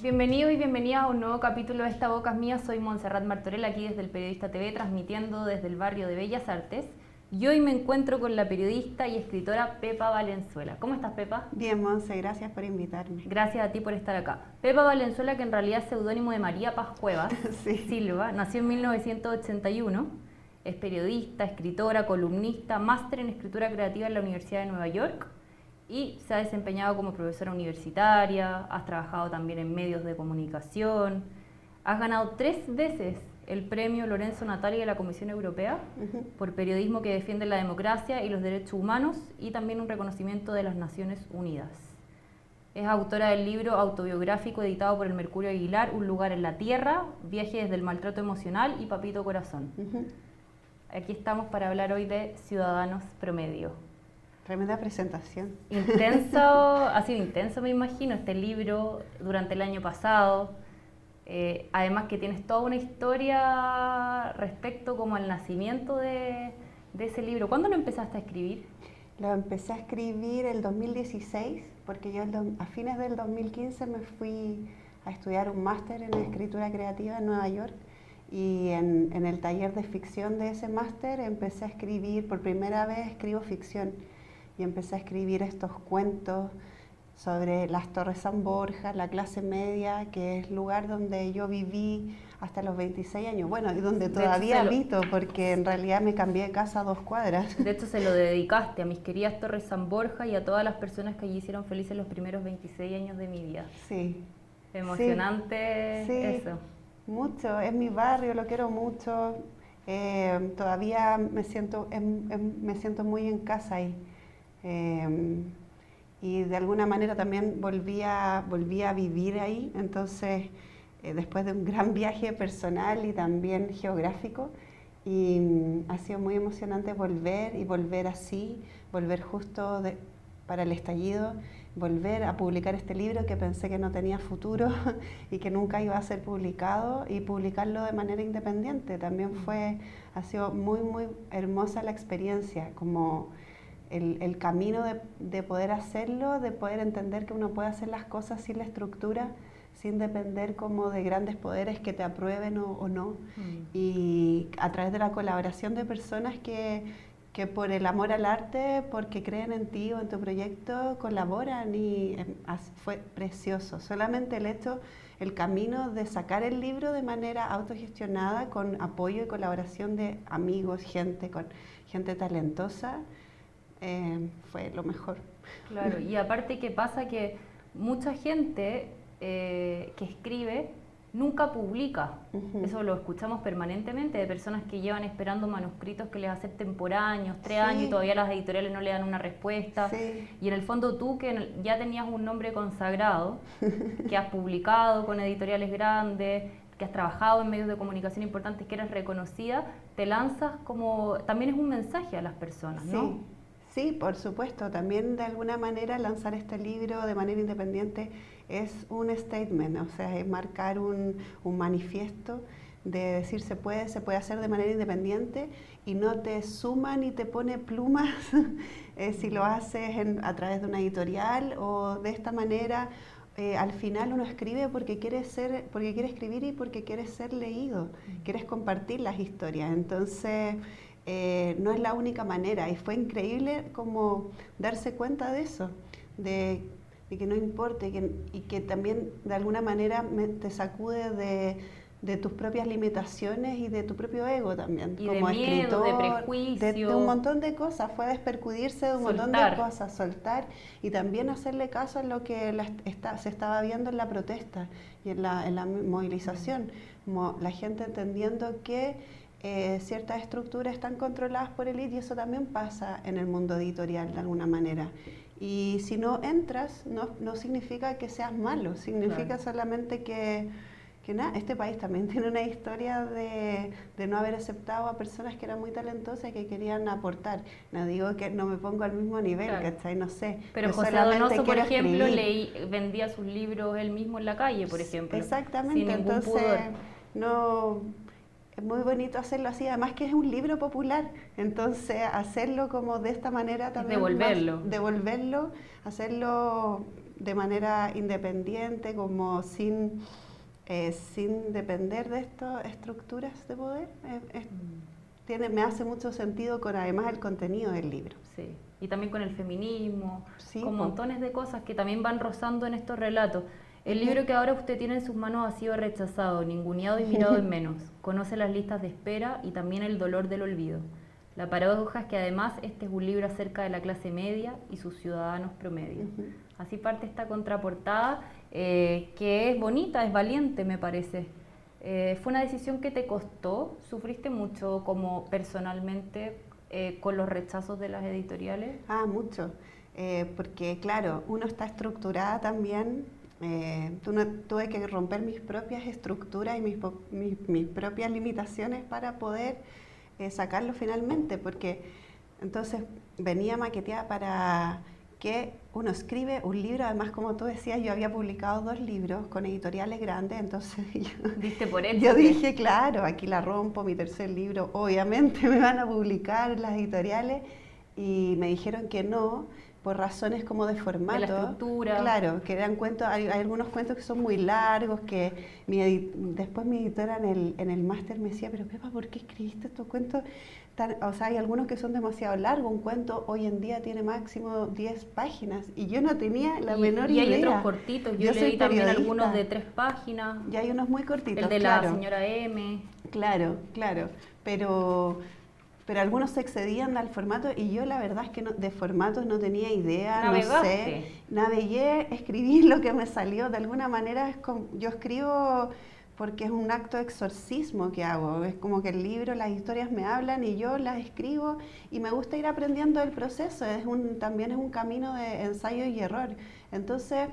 Bienvenidos y bienvenidas a un nuevo capítulo de Esta Boca es Mía. Soy Montserrat Martorell, aquí desde el Periodista TV, transmitiendo desde el barrio de Bellas Artes. Y hoy me encuentro con la periodista y escritora Pepa Valenzuela. ¿Cómo estás, Pepa? Bien, Monse, gracias por invitarme. Gracias a ti por estar acá. Pepa Valenzuela, que en realidad es seudónimo de María Paz Cuevas Sí. Silva, nació en 1981, es periodista, escritora, columnista, máster en escritura creativa en la Universidad de Nueva York y se ha desempeñado como profesora universitaria, has trabajado también en medios de comunicación, has ganado 3 veces el premio Lorenzo Natali de la Comisión Europea por periodismo que defiende la democracia y los derechos humanos y también un reconocimiento de las Naciones Unidas. Es autora del libro autobiográfico editado por el Mercurio Aguilar, Un lugar en la tierra, Viaje desde el maltrato emocional y Papito Corazón. Aquí estamos para hablar hoy de Ciudadanos Promedio. Tremenda presentación. Intenso, ha sido intenso me imagino este libro durante el año pasado. Además que tienes toda una historia respecto como al nacimiento de ese libro. ¿Cuándo lo empezaste a escribir? Lo empecé a escribir el 2016, porque yo a fines del 2015 me fui a estudiar un máster en escritura creativa en Nueva York y en el taller de ficción de ese máster empecé a escribir, por primera vez escribo ficción y empecé a escribir estos cuentos sobre las Torres San Borja, la clase media, que es el lugar donde yo viví hasta los 26 años. Bueno, y donde todavía habito, porque en realidad me cambié de casa a 2 cuadras. De hecho, se lo dedicaste a mis queridas Torres San Borja y a todas las personas que allí hicieron felices los primeros 26 años de mi vida. Sí. Emocionante sí, eso. Mucho, es mi barrio, lo quiero mucho. Todavía me siento muy en casa ahí. Y de alguna manera también volví a vivir ahí, entonces después de un gran viaje personal y también geográfico, y ha sido muy emocionante volver así, volver justo para el estallido, volver a publicar este libro que pensé que no tenía futuro y que nunca iba a ser publicado, y publicarlo de manera independiente. También ha sido muy, muy hermosa la experiencia, como el camino de poder hacerlo, de poder entender que uno puede hacer las cosas sin la estructura, sin depender como de grandes poderes que te aprueben o no. Y a través de la colaboración de personas que por el amor al arte, porque creen en ti o en tu proyecto, colaboran, y fue precioso. Solamente el camino de sacar el libro de manera autogestionada, con apoyo y colaboración de amigos, gente talentosa, fue lo mejor. Claro, y aparte que pasa que mucha gente que escribe nunca publica. Eso lo escuchamos permanentemente de personas que llevan esperando manuscritos que les acepten por años, 3 años, y todavía las editoriales no le dan una respuesta. Y en el fondo tú, que ya tenías un nombre consagrado, que has publicado con editoriales grandes, que has trabajado en medios de comunicación importantes, que eres reconocida, te lanzas como... También es un mensaje a las personas, ¿no? Sí, por supuesto. También de alguna manera lanzar este libro de manera independiente es un statement, o sea, es marcar un manifiesto de decir se puede hacer de manera independiente, y no te suma ni te pone plumas si lo haces a través de una editorial o de esta manera. Al final uno escribe porque quiere escribir y porque quiere ser leído, quieres compartir las historias. Entonces no es la única manera, y fue increíble como darse cuenta de eso, de que no importa, y que también de alguna manera te sacude de tus propias limitaciones y de tu propio ego también, y como de miedo, escritor, de prejuicio, de un montón de cosas. Fue despercudirse de un montón de cosas, soltar, y también hacerle caso a lo que se estaba viendo en la protesta y en la movilización, como la gente entendiendo que ciertas estructuras están controladas por élite, y eso también pasa en el mundo editorial de alguna manera. Y si no entras, no significa que seas malo, significa solamente que nada, este país también tiene una historia de no haber aceptado a personas que eran muy talentosas y que querían aportar. No digo que no me pongo al mismo nivel, ¿cachai? No sé. Pero José Donoso, por ejemplo, vendía sus libros él mismo en la calle, por ejemplo. Exactamente, sin ningún entonces pudor. No... Es muy bonito hacerlo así, además que es un libro popular, entonces hacerlo como de esta manera también, devolverlo, hacerlo de manera independiente, como sin depender de estas estructuras de poder. Me hace mucho sentido con además el contenido del libro. Sí, y también con el feminismo, Sí, con montones de cosas que también van rozando en estos relatos. El libro que ahora usted tiene en sus manos ha sido rechazado, ninguneado y mirado en menos. Conoce las listas de espera y también el dolor del olvido. La paradoja es que además este es un libro acerca de la clase media y sus ciudadanos promedio. Así parte esta contraportada, que es bonita, es valiente, me parece. ¿Fue una decisión que te costó? ¿Sufriste mucho como personalmente con los rechazos de las editoriales? Mucho, porque claro, uno está estructurada también. Tuve que romper mis propias estructuras y mis propias limitaciones para poder sacarlo finalmente, porque entonces venía maqueteada para que uno escribe un libro. Además, como tú decías, yo había publicado 2 libros con editoriales grandes, entonces yo dije, claro, aquí la rompo, mi tercer libro, obviamente me van a publicar las editoriales, y me dijeron que no, por razones como de formato. De la estructura. Claro, que eran cuentos, hay algunos cuentos que son muy largos, que después mi editora en el máster me decía, pero Pepa, ¿por qué escribiste estos cuentos o sea, hay algunos que son demasiado largos? Un cuento hoy en día tiene máximo 10 páginas, y yo no tenía la menor idea. Y hay otros cortitos, yo leí también algunos de 3 páginas. Y hay unos muy cortitos, el de la señora M. Claro, pero algunos se excedían al formato, y yo la verdad es que de formatos no tenía idea. ¿Navegaste? No sé, navegué, escribí lo que me salió. De alguna manera yo escribo porque es un acto de exorcismo que hago. Es como que el libro, las historias me hablan y yo las escribo, y me gusta ir aprendiendo del proceso. También es un camino de ensayo y error. Entonces,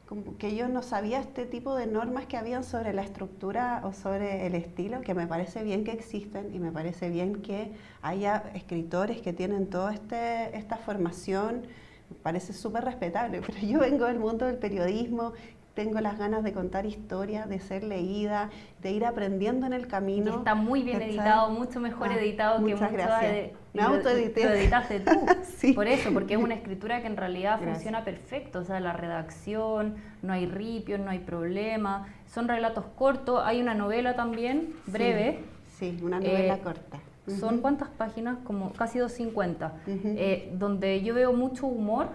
como que yo no sabía este tipo de normas que habían sobre la estructura o sobre el estilo, que me parece bien que existen, y me parece bien que haya escritores que tienen toda esta formación. Me parece súper respetable, pero yo vengo del mundo del periodismo, tengo las ganas de contar historias, de ser leída, de ir aprendiendo en el camino. Y está muy bien editado, mucho mejor editado que muchas gracias. Me autoedité. Lo editaste tú. Sí. Por eso, porque es una escritura que en realidad funciona perfecto. O sea, la redacción, no hay ripios, no hay problema. Son relatos cortos. Hay una novela también, breve. Sí, una novela corta. ¿Son cuántas páginas? Como casi 250. Donde yo veo mucho humor,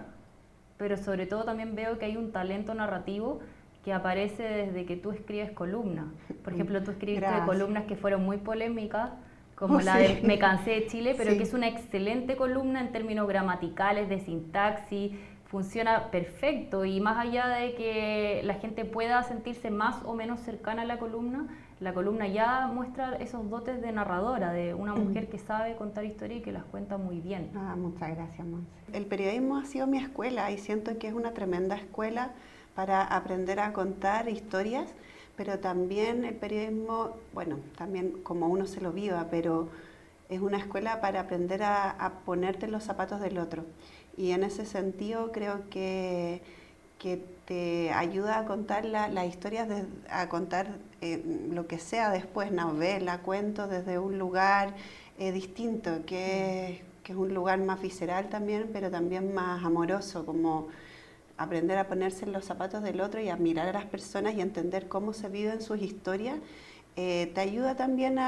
pero sobre todo también veo que hay un talento narrativo que aparece desde que tú escribes columnas. Por ejemplo, tú escribiste columnas que fueron muy polémicas, como la de Me cansé de Chile, pero que es una excelente columna en términos gramaticales, de sintaxis, funciona perfecto, y más allá de que la gente pueda sentirse más o menos cercana a la columna ya muestra esos dotes de narradora, de una mujer que sabe contar historias y que las cuenta muy bien. Muchas gracias, Monse. El periodismo ha sido mi escuela, y siento que es una tremenda escuela para aprender a contar historias, pero también el periodismo, bueno, también como uno se lo viva, pero es una escuela para aprender a ponerte en los zapatos del otro. Y en ese sentido creo que te ayuda a contar las historias, a contar lo que sea después, novela, cuento, desde un lugar distinto, que es un lugar más visceral también, pero también más amoroso, como aprender a ponerse en los zapatos del otro y a mirar a las personas y entender cómo se viven sus historias. Te ayuda también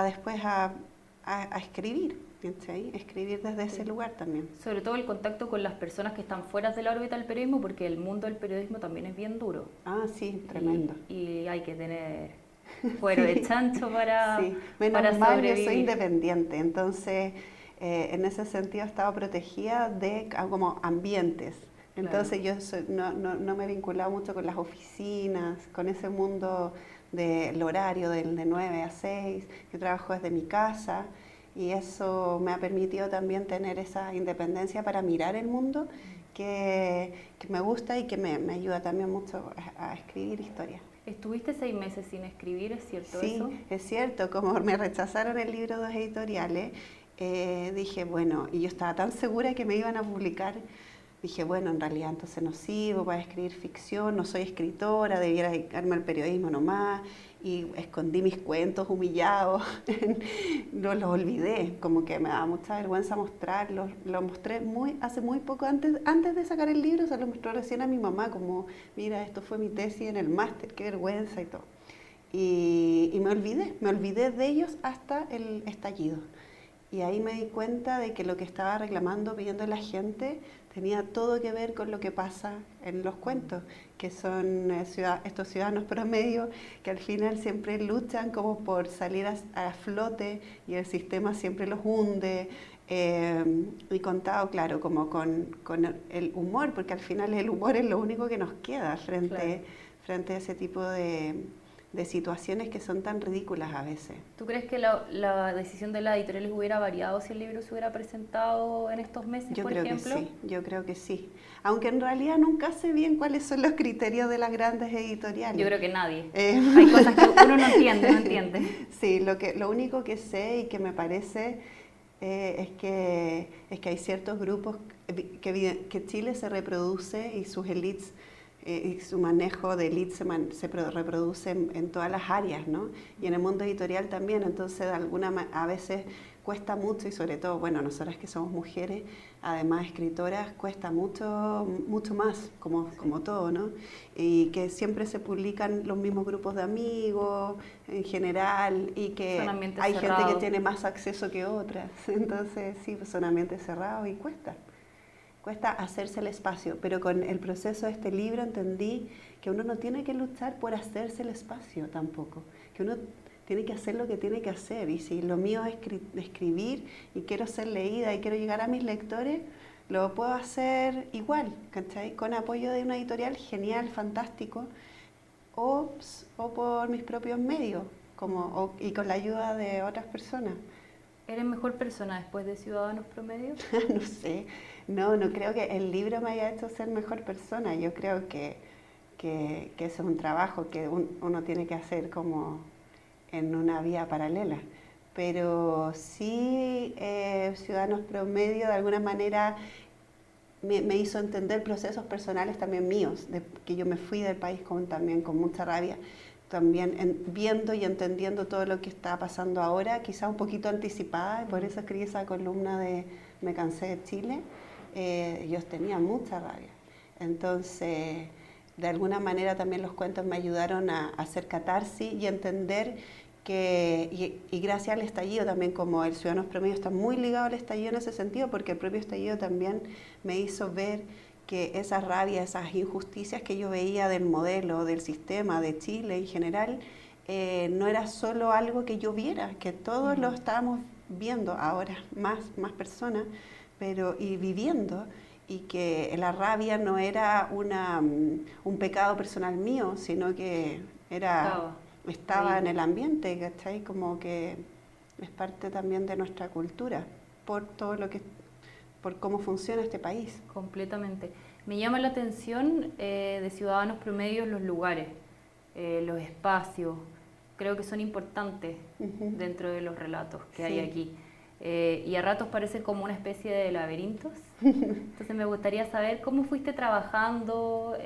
después a escribir. ¿Sí? Escribir desde ese lugar también. Sobre todo el contacto con las personas que están fuera de la órbita del periodismo, porque el mundo del periodismo también es bien duro. Sí, tremendo. Y hay que tener cuero de chancho para Menos mal, sobrevivir. yo soy independiente, entonces en ese sentido he estado protegida de como ambientes. Entonces yo no me he vinculado mucho con las oficinas, con ese mundo del horario de 9 a 6. Yo trabajo desde mi casa. Y eso me ha permitido también tener esa independencia para mirar el mundo que me gusta, y que me ayuda también mucho a escribir historias. ¿Estuviste 6 meses sin escribir? ¿Es cierto eso? Sí, es cierto. Como me rechazaron el libro de 2 editoriales, dije, bueno, y yo estaba tan segura que me iban a publicar dije, bueno, en realidad entonces no sirvo para escribir ficción, no soy escritora, debiera dedicarme al periodismo nomás, y escondí mis cuentos humillados, no los olvidé, como que me daba mucha vergüenza mostrarlos, los mostré hace muy poco, antes de sacar el libro, se lo mostró recién a mi mamá, como, mira, esto fue mi tesis en el máster, qué vergüenza y todo. Y me olvidé de ellos hasta el estallido. Y ahí me di cuenta de que lo que estaba reclamando, pidiendo la gente, tenía todo que ver con lo que pasa en los cuentos, que son estos ciudadanos promedio que al final siempre luchan como por salir a flote y el sistema siempre los hunde. Y contado, claro, como con el humor, porque al final el humor es lo único que nos queda frente a ese tipo de situaciones que son tan ridículas a veces. ¿Tú crees que la decisión de las editoriales hubiera variado si el libro se hubiera presentado en estos meses, por ejemplo? Yo creo que sí. Aunque en realidad nunca sé bien cuáles son los criterios de las grandes editoriales. Yo creo que nadie. Hay cosas que uno no entiende. Sí, lo único que sé y que me parece es que hay ciertos grupos que Chile se reproduce y sus élites y su manejo de élite se reproduce en todas las áreas, ¿no? Y en el mundo editorial también, entonces a veces cuesta mucho, y sobre todo, bueno, nosotras que somos mujeres, además escritoras, cuesta mucho más, como todo, ¿no? Y que siempre se publican los mismos grupos de amigos, en general, y que hay gente que tiene más acceso que otras, entonces sí, son ambientes cerrados y cuesta hacerse el espacio, pero con el proceso de este libro entendí que uno no tiene que luchar por hacerse el espacio tampoco, que uno tiene que hacer lo que tiene que hacer, y si lo mío es escribir y quiero ser leída y quiero llegar a mis lectores, lo puedo hacer igual, ¿cachai? Con apoyo de una editorial genial, fantástico, o por mis propios medios, y con la ayuda de otras personas. ¿Eres mejor persona después de Ciudadanos Promedio? No sé, no creo que el libro me haya hecho ser mejor persona. Yo creo que eso es un trabajo que uno tiene que hacer como en una vía paralela. Pero sí, Ciudadanos Promedio de alguna manera me hizo entender procesos personales también míos, que yo me fui del país también con mucha rabia, también viendo y entendiendo todo lo que está pasando ahora, quizá un poquito anticipada, y por eso escribí esa columna de Me cansé de Chile. Yo tenía mucha rabia. Entonces, de alguna manera también los cuentos me ayudaron a hacer catarsis y entender que, y gracias al estallido también, como el Ciudadanos Promedio está muy ligado al estallido en ese sentido, porque el propio estallido también me hizo ver que esa rabia, esas injusticias que yo veía del modelo, del sistema, de Chile en general, no era solo algo que yo viera, que todos lo estábamos viendo ahora, más personas, y viviendo, y que la rabia no era un pecado personal mío, sino que estaba en el ambiente, ¿cachai? Como que es parte también de nuestra cultura, por cómo funciona este país. Completamente. Me llama la atención de Ciudadanos Promedio los lugares, los espacios. Creo que son importantes dentro de los relatos que hay aquí. Y a ratos parecen como una especie de laberintos. Entonces me gustaría saber cómo fuiste trabajando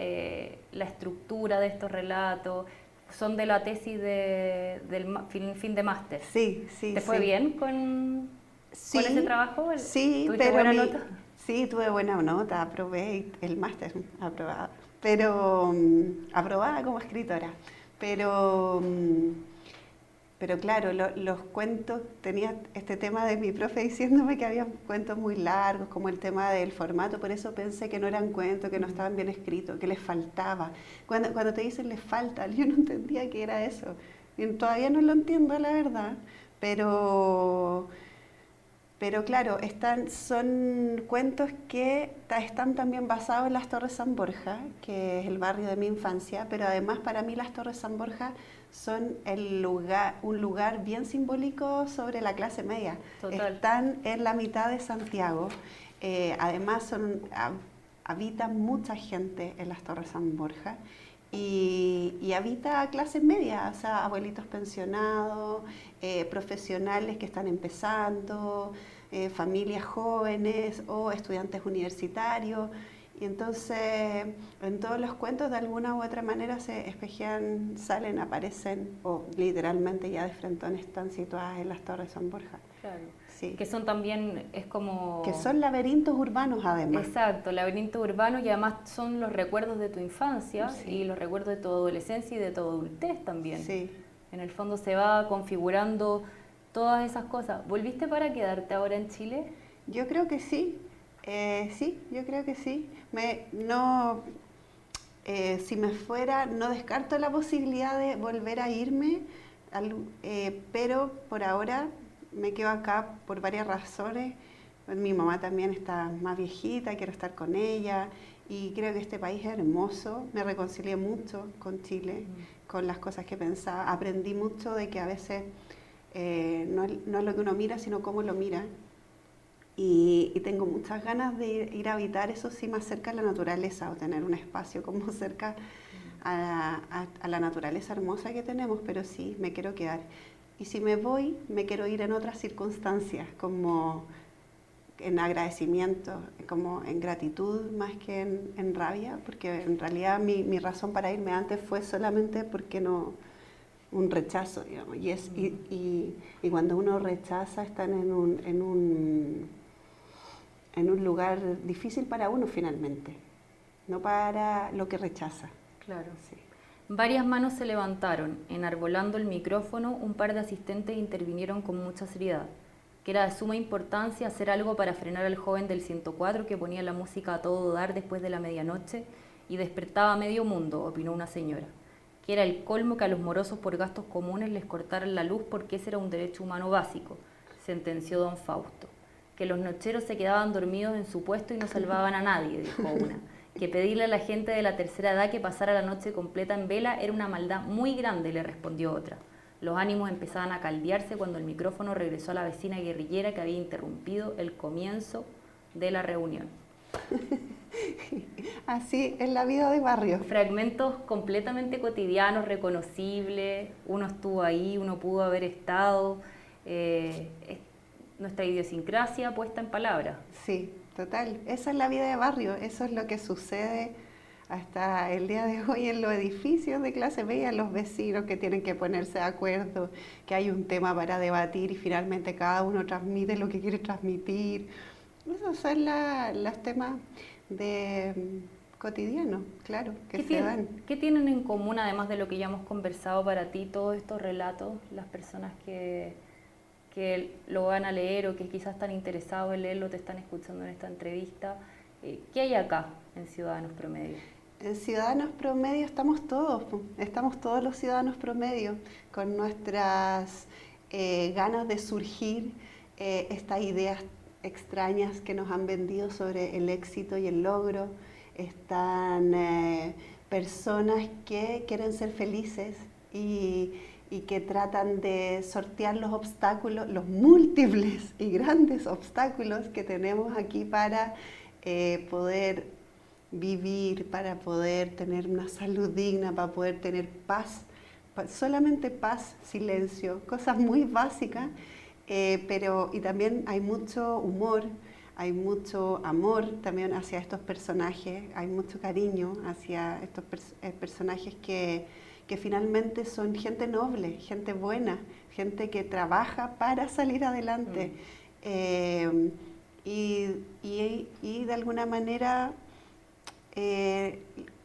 la estructura de estos relatos. Son de la tesis del fin de máster. Sí. ¿Te fue bien con ese trabajo? Sí, ¿Tuviste buena nota? Sí, tuve buena nota, aprobé el máster, aprobada, pero aprobada como escritora. Pero claro, los cuentos, tenía este tema de mi profe diciéndome que había cuentos muy largos, como el tema del formato, por eso pensé que no eran cuentos, que no estaban bien escritos, que les faltaba. Cuando te dicen les falta, yo no entendía qué era eso. Y todavía no lo entiendo, la verdad, pero claro, son cuentos que están también basados en las Torres San Borja, que es el barrio de mi infancia, pero además para mí las Torres San Borja son un lugar bien simbólico sobre la clase media. Total. Están en la mitad de Santiago, además habita mucha gente en las Torres San Borja, y habita clase media, o sea, abuelitos pensionados, profesionales que están empezando, familias jóvenes o estudiantes universitarios, Y entonces en todos los cuentos de alguna u otra manera se espejean, salen, aparecen o literalmente ya de frentón están situadas en las Torres San Borja. Claro. Sí. Que son también, es como... Que son laberintos urbanos además. Exacto, laberintos urbanos y además son los recuerdos de tu infancia Sí. y los recuerdos de tu adolescencia y de tu adultez también. Sí. En el fondo se va configurando todas esas cosas. ¿Volviste para quedarte ahora en Chile? Yo creo que sí. Sí, yo creo que sí. Si me fuera, no descarto la posibilidad de volver a irme, pero por ahora me quedo acá por varias razones. Mi mamá también está más viejita, quiero estar con ella y creo que este país es hermoso. Me reconcilié mucho con Chile, con las cosas que pensaba. Aprendí mucho de que a veces no es lo que uno mira, sino cómo lo mira. Y tengo muchas ganas de ir a habitar, eso sí, más cerca de la naturaleza o tener un espacio como cerca a la naturaleza hermosa que tenemos, pero sí, me quiero quedar. Y si me voy, me quiero ir en otras circunstancias, como en agradecimiento, como en gratitud más que en rabia, porque en realidad mi razón para irme antes fue solamente porque no... un rechazo, digamos, y cuando uno rechaza están en un lugar difícil para uno finalmente, no para lo que rechaza. Claro. Sí. Varias manos se levantaron, enarbolando el micrófono, un par de asistentes intervinieron con mucha seriedad, que era de suma importancia hacer algo para frenar al joven del 104 que ponía la música a todo dar después de la medianoche y despertaba a medio mundo, opinó una señora, que era el colmo que a los morosos por gastos comunes les cortaran la luz porque ese era un derecho humano básico, sentenció don Fausto. Que los nocheros se quedaban dormidos en su puesto y no salvaban a nadie, dijo una. Que pedirle a la gente de la tercera edad que pasara la noche completa en vela era una maldad muy grande, le respondió otra. Los ánimos empezaban a caldearse cuando el micrófono regresó a la vecina guerrillera que había interrumpido el comienzo de la reunión. Así es la vida de barrio. Fragmentos completamente cotidianos, reconocibles, uno estuvo ahí, uno pudo haber estado, nuestra idiosincrasia puesta en palabras. Sí, total. Esa es la vida de barrio, eso es lo que sucede hasta el día de hoy en los edificios de clase media, los vecinos que tienen que ponerse de acuerdo, que hay un tema para debatir y finalmente cada uno transmite lo que quiere transmitir. Esos son los temas cotidianos, claro, que se dan. ¿Qué tienen en común, además de lo que ya hemos conversado para ti, todos estos relatos, las personas que lo van a leer o que quizás están interesados en leerlo, te están escuchando en esta entrevista? ¿Qué hay acá en Ciudadanos Promedio? En Ciudadanos Promedio estamos todos los ciudadanos promedio, con nuestras ganas de surgir, estas ideas extrañas que nos han vendido sobre el éxito y el logro. Están personas que quieren ser felices y que tratan de sortear los obstáculos, los múltiples y grandes obstáculos que tenemos aquí para poder vivir, para poder tener una salud digna, para poder tener paz, solamente paz, silencio, cosas muy básicas, y también hay mucho humor, hay mucho amor también hacia estos personajes, hay mucho cariño hacia estos personajes que finalmente son gente noble, gente buena, gente que trabaja para salir adelante. Y de alguna manera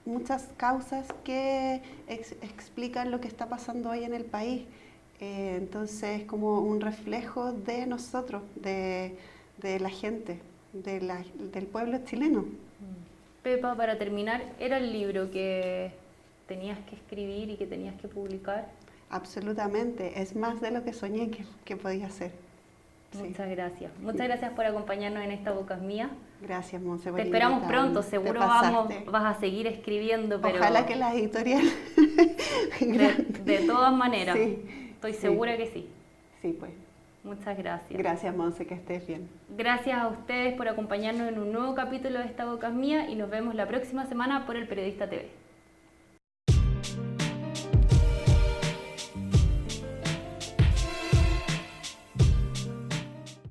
muchas causas que explican lo que está pasando hoy en el país. Entonces es como un reflejo de nosotros, de la gente, del pueblo chileno. Pepa, para terminar, ¿era el libro que tenías que escribir y que tenías que publicar? Absolutamente, es más de lo que soñé que podía hacer. Muchas gracias. Muchas gracias por acompañarnos en esta Boca es Mía. Gracias, Monse. Te esperamos pronto, seguro vas a seguir escribiendo. Pero ojalá que las editoriales... de todas maneras, sí, estoy segura que sí. Sí, pues. Muchas gracias. Gracias, Monse, que estés bien. Gracias a ustedes por acompañarnos en un nuevo capítulo de esta Boca es Mía y nos vemos la próxima semana por El Periodista TV.